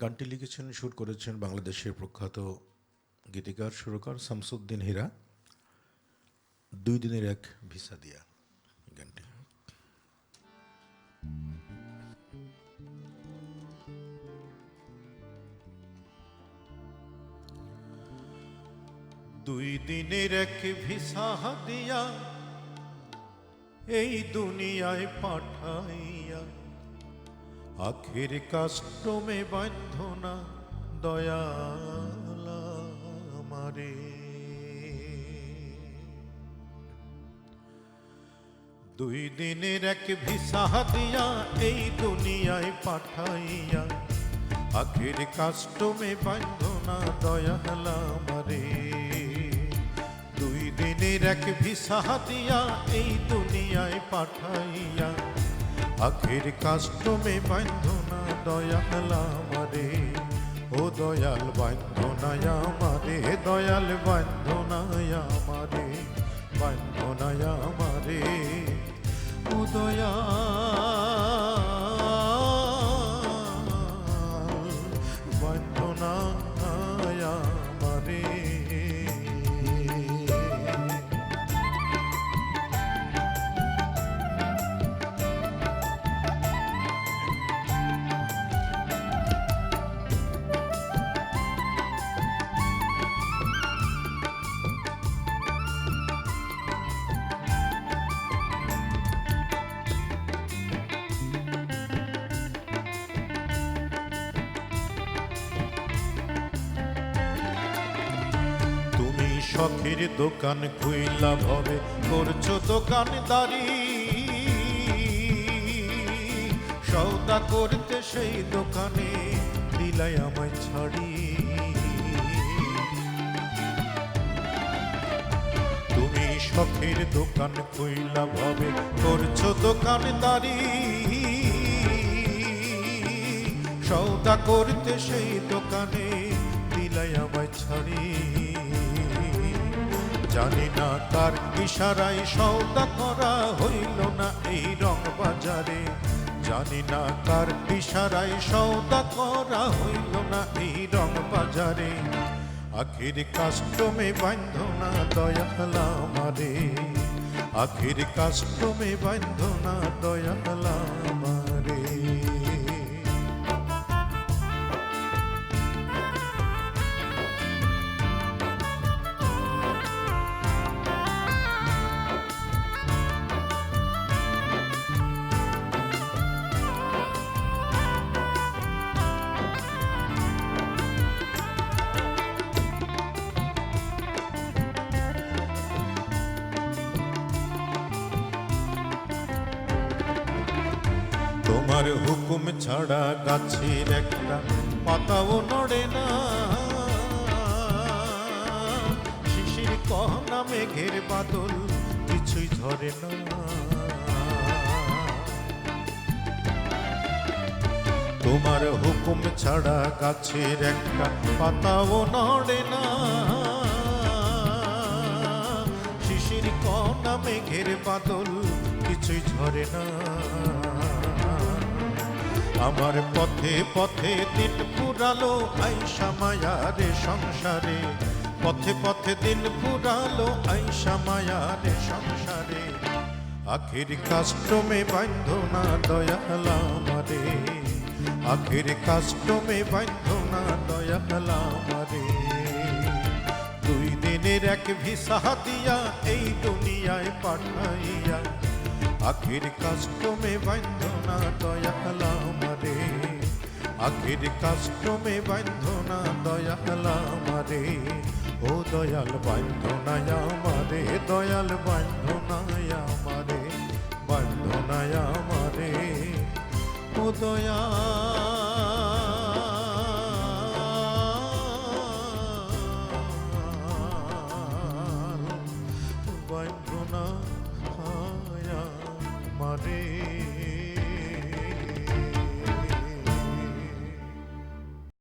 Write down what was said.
গানটি লিখেছেন, সুর করেছেন বাংলাদেশের প্রখ্যাত গীতিকার সুরকার শামসুদ্দিন হীরা। 2 দিনের এক ভিসা দিয়া গানটি। দুই দিনের এক ভিসা দিয়া এই দুনিয়ায় পাঠাইয়া আখের কাস্টমে বাঁধনা দয়াল আমারে। দুই দিনের এক ভিসা দিয়া এই দুনিয়ায় পাঠাইয়া আখের কাস্টমে বাঁধনা দয়াল আমারে। দুই দিনের এক ভিসা দিয়া এই দুনিয়ায় পাঠাইয়া আখের কাস্টমে বাঁধনা দয়াল আমারে। ও দয়াল বাঁধনা আমারে, দয়াল বাঁধনা আমারে, বাঁধনা আমারে। ও দয়াল বাঁধনা আমারে। শখের দোকান খুইলা ভবে করছো দোকানদারি, সওদা করতে সেই দোকানে দিলাই আমায় ছাড়ি। তুমি শখের দোকান খুইলা ভবে করছো দোকানদারি, সওদা করতে সেই দোকানে দিলাই আমায় ছাড়ি। জানি না কার ইশারায় সওদা করা হইল না এই রং বাজারে, জানি না কার ইশারায় সওদা করা হইল না এই রং বাজারে। আখের কাস্টমে বাঁধনা দয়াল আমারে, আখের কাস্টমে বাঁধনা দয়াল আমারে। তোমার হুকুম ছাড়া গাছের একটা পাতাও নড়ে না, শিশির কহনা মেঘের বাদল কিছুই ঝরে না। তোমার হুকুম ছাড়া গাছের একটা পাতাও নড়ে না, শিশির কহনা মেঘের বাদল কিছুই ঝরে না। আমার পথে পথে দিন ফুরালো আইসা মায়ারে সংসারে, পথে পথে দিন ফুরালো আইসা মায়ারে সংসারে। আখের কাস্টমে বাঁধনা দয়াল আমারে, আখের কাস্টমে বাঁধনা দয়াল আমারে। দুই দিনের এক ভিসা দিয়া এই দুনিয়ায় পাঠাইয়া আখের কাস্টমে বাঁধনা দয়াল আমারে, আখের কাস্টমে বাঁধনা দয়াল আমারে। ও দয়াল বাঁধনা আমারে, দয়াল বাঁধনা আমারে, বাঁধনা আমারে। ও দয়াল